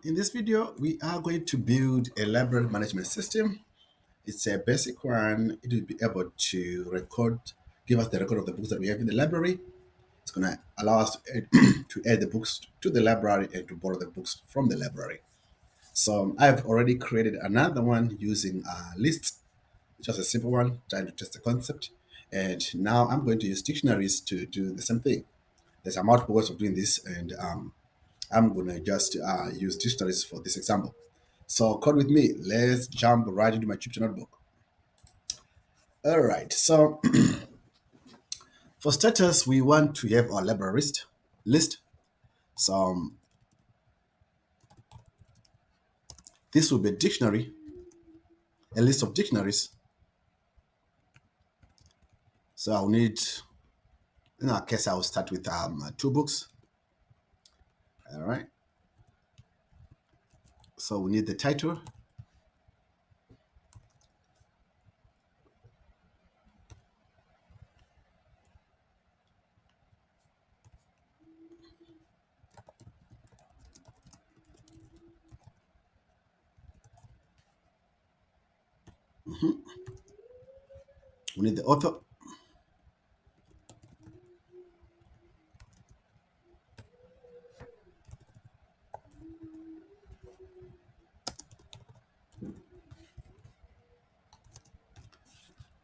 In this video, we are going to build a library management system. It's a basic one. It will be able to give us the record of the books that we have in the library. It's going to allow us to add the books to the library and to borrow the books from the library. So I've already created another one using lists, just a simple one, trying to test the concept. And now I'm going to use dictionaries to do the same thing. There's a multiple ways of doing this, and I'm going to just use dictionaries for this example. So code with me. Let's jump right into my Jupyter notebook. All right. So for starters, we want to have our library list. So this will be a dictionary, a list of dictionaries. So I'll need, in our case, I'll start with two books. All right. So we need the title. We need the author.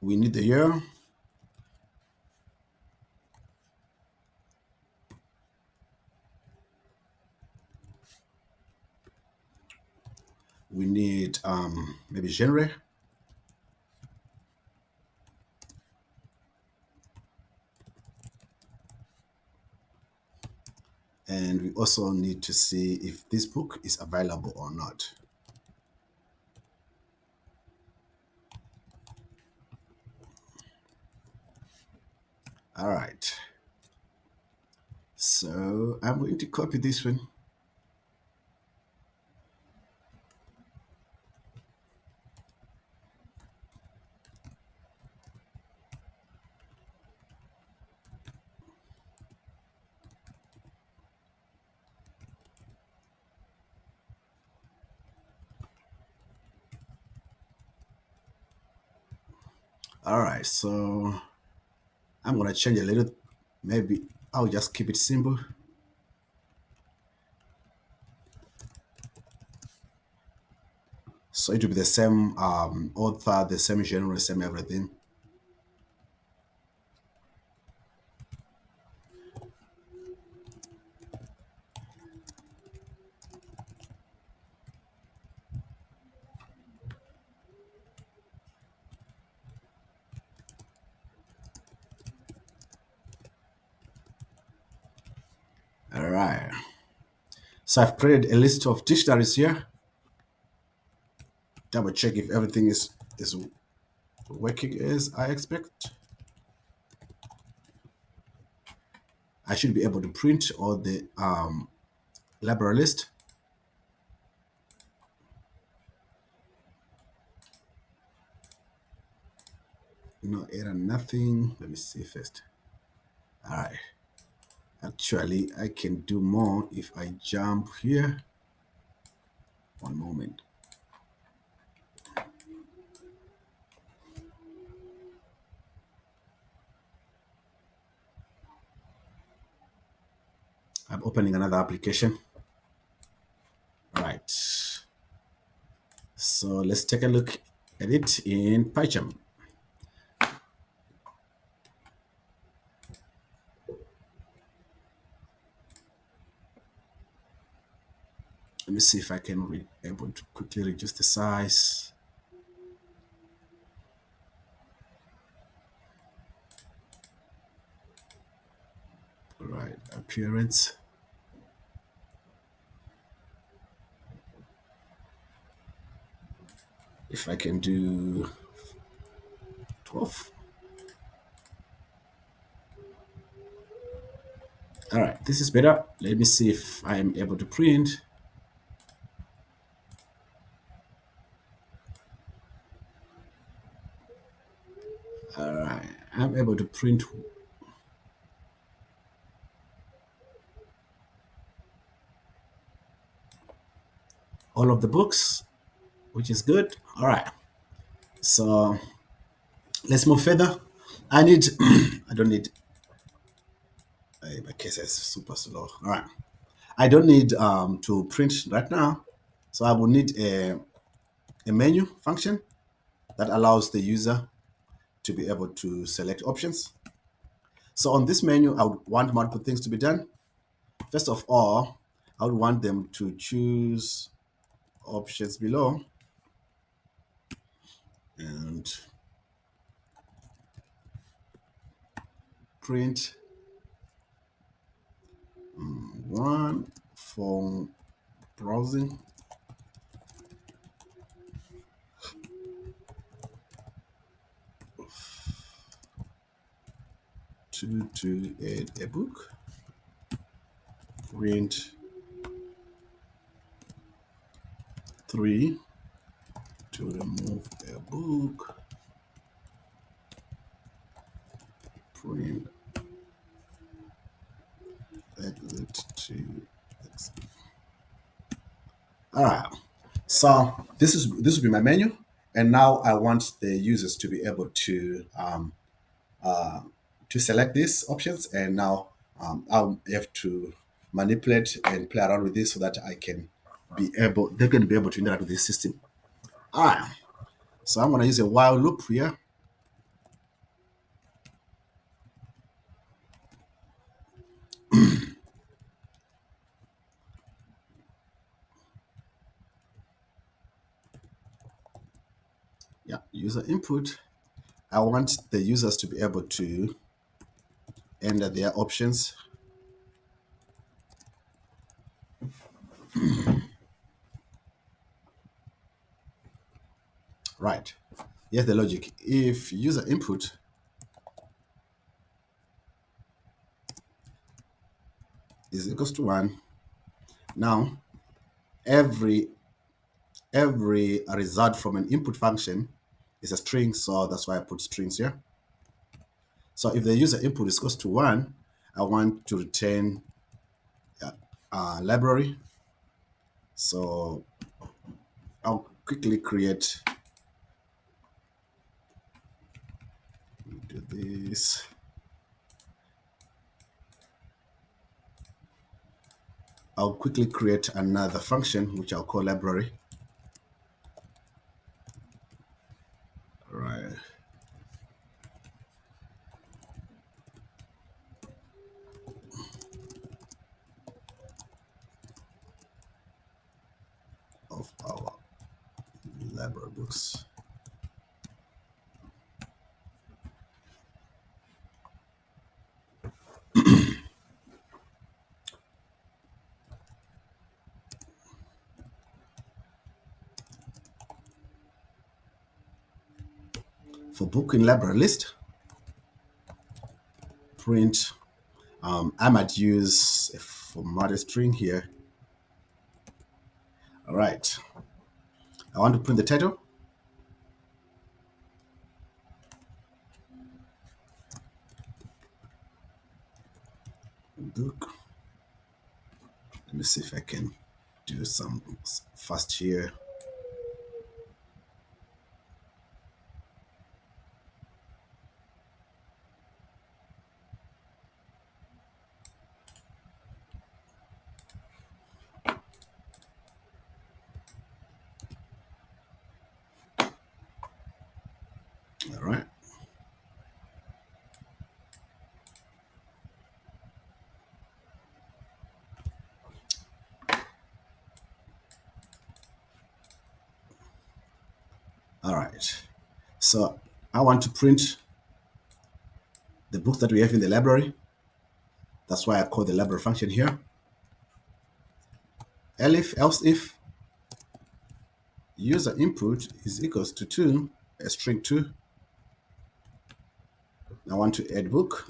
We need the year. We need maybe genre. And we also need to see if this book is available or not. All right. So I'm going to copy this one. All right, so I'm gonna change a little. Maybe I'll just keep it simple. So it will be the same author, the same genre, same everything. All right. So I've created a list of dictionaries here. Double check if everything is working as I expect. I should be able to print all the library list. No error, nothing. Let me see first. All right. Actually, I can do more if I jump here. One moment. I'm opening another application. All right. So let's take a look at it in Python. Let me see if I can be able to quickly reduce the size. All right, appearance. If I can do 12. All right, this is better. Let me see if I'm able to print. All right, I'm able to print. all of the books, which is good. All right. So let's move further. I need, I don't need, my case is super slow. All right. I don't need to print right now. So I will need a menu function that allows the user to be able to select options. So on this menu, I would want multiple things to be done. First of all, I would want them to choose options below and print one for browsing, two to add a book, print three to remove a book, print exit to exit. All right. So this will be my menu, and now I want the users to be able to select these options, and now I'll have to manipulate and play around with this so that I can be able. They're going to be able to interact with this system. All right. So I'm going to use a while loop here. Yeah, user input. I want the users to be able to enter their options. Right. Here's the logic. If user input is equals to one, now every result from an input function is a string, so that's why I put strings here. So if the user input is equals to one, I want to return library. So I'll quickly create, do this. I'll quickly create another function, which I'll call library. Right. Of our library books. For book in library list, print, I might use a formatted string here. All right. I want to print the title. Book. Let me see if I can do some fast here. All right. All right. So I want to print the books that we have in the library. That's why I call the library function here. Else if user input is equals to two, a string two. I want to add book.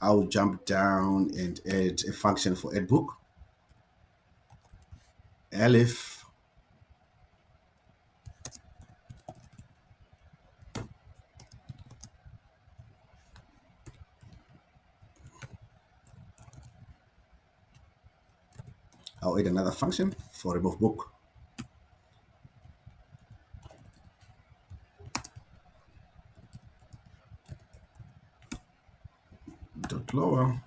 I'll jump down and add a function for add book. Elif I'll add another function for remove book. Dot lower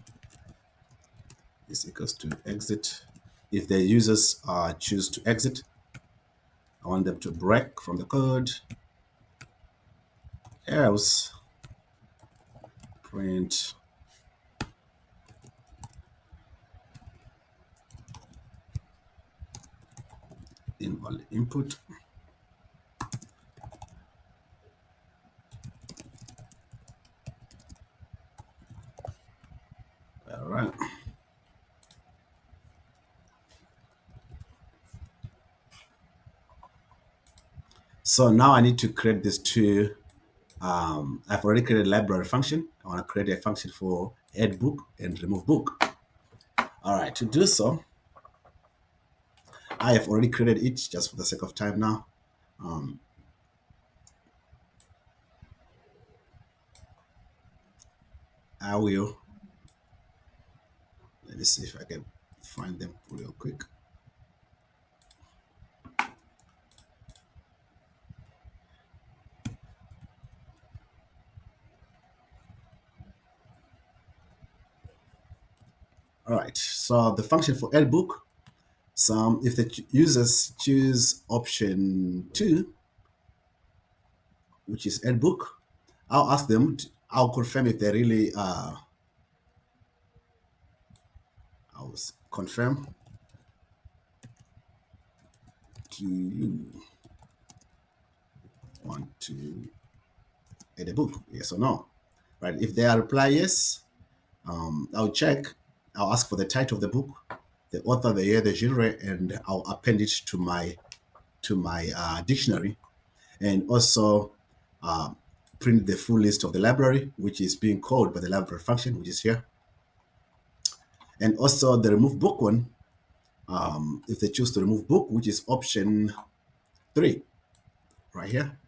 is equals to exit. If the users choose to exit, I want them to break from the code. Else, print invalid input. All right. So now I need to create these two. I've already created a library function. I want to create a function for add book and remove book. All right, to do so, I have already created it just for the sake of time now. I will, let me see if I can find them real quick. All right, so the function for add book, if the users choose option 2, which is add book, I'll ask them, I'll confirm if they really, I'll confirm do you want to add a book, yes or no? Right, if they reply yes, I'll check, I'll ask for the title of the book, the author, the year, the genre, and I'll append it to my dictionary, and also uh, print the full list of the library, which is being called by the library function, which is here. And also the remove book one, if they choose to remove book, which is option 3, right here.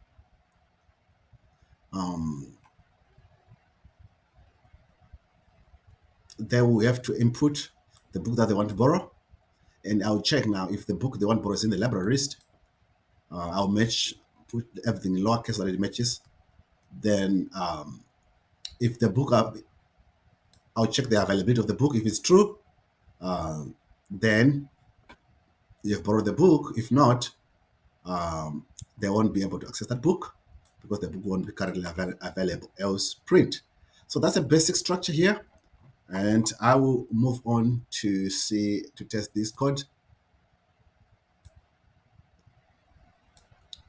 They will have to input the book that they want to borrow, and I'll check now if the book they want to borrow is in the library list. I'll match, put everything in lowercase so that it matches. Then if the book, I'll check the availability of the book. If it's true, then you've borrowed the book. If not, they won't be able to access that book because the book won't be currently available, else print. So that's a basic structure here. And I will move on to test this code.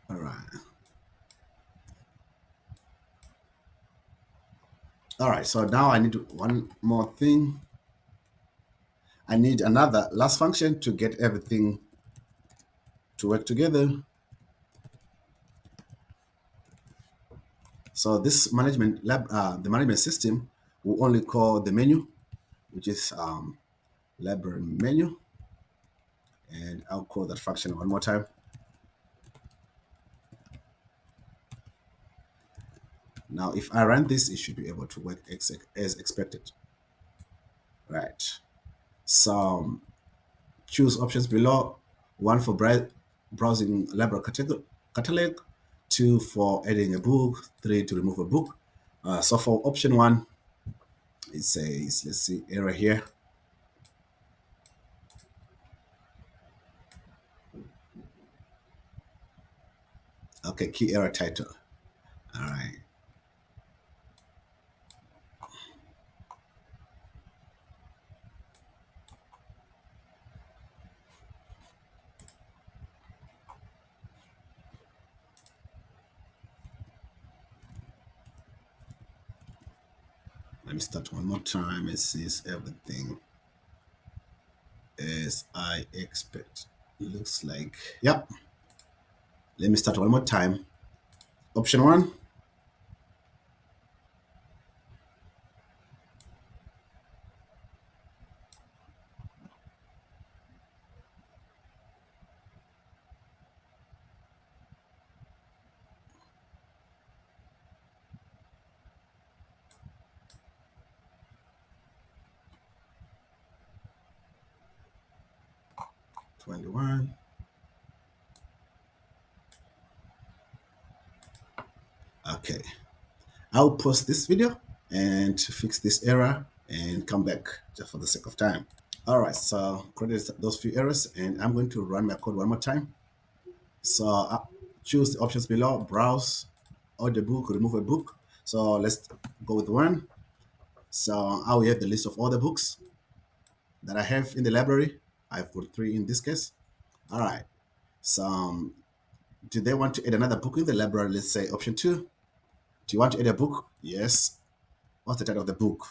All right. All right, so now I need one more thing. I need another last function to get everything to work together. So this management lab, the management system will only call the menu, which is library menu. And I'll call that function one more time. Now, if I run this, it should be able to work as expected. Right. So choose options below. One for browsing library catalog, 2 for adding a book, 3 to remove a book. So for option 1, it says, let's see, error here. Okay, key error title. All right. Let me start one more time. It says everything as I expect. It looks like, yep. Let me start one more time. Option 1. 21. Okay. I'll pause this video and fix this error and come back just for the sake of time. All right, so credit those few errors, and I'm going to run my code one more time. So choose the options below, browse, add a book, remove a book. So let's go with one. So I will have the list of all the books that I have in the library. I've got three in this case. All right. So do they want to add another book in the library? Let's say option two. Do you want to add a book? Yes. What's the title of the book?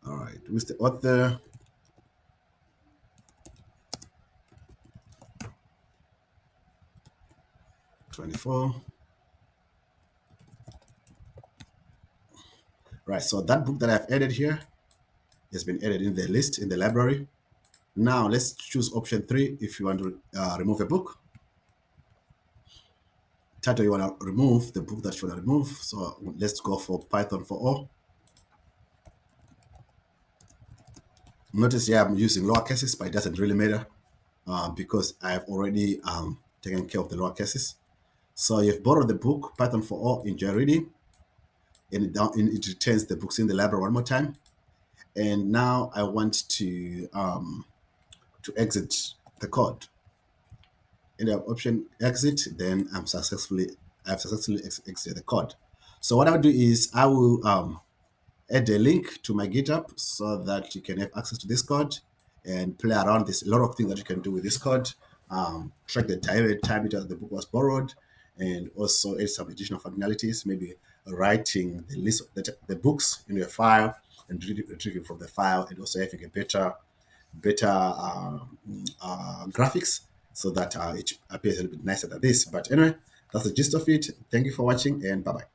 All right. Who's the author? 24. Right. So that book that I've added here has been added in the list in the library. Now let's choose option three if you want to remove a book. Title you want to remove, the book that you want to remove. So let's go for Python for all. Notice here I'm using lower cases, but it doesn't really matter because I've already taken care of the lower cases. So you've borrowed the book, Python for all, enjoy reading, and it returns the books in the library one more time. And now I want to exit the code. In the option exit, then I've successfully exited the code. So what I'll do is I will add a link to my GitHub so that you can have access to this code and play around. There's a lot of things that you can do with this code. Track the time that the book was borrowed, and also add some additional functionalities, maybe writing the list of the books in your file and retrieving from the file, and also having a better graphics so that it appears a little bit nicer than this. But anyway, that's the gist of it. Thank you for watching, and bye bye.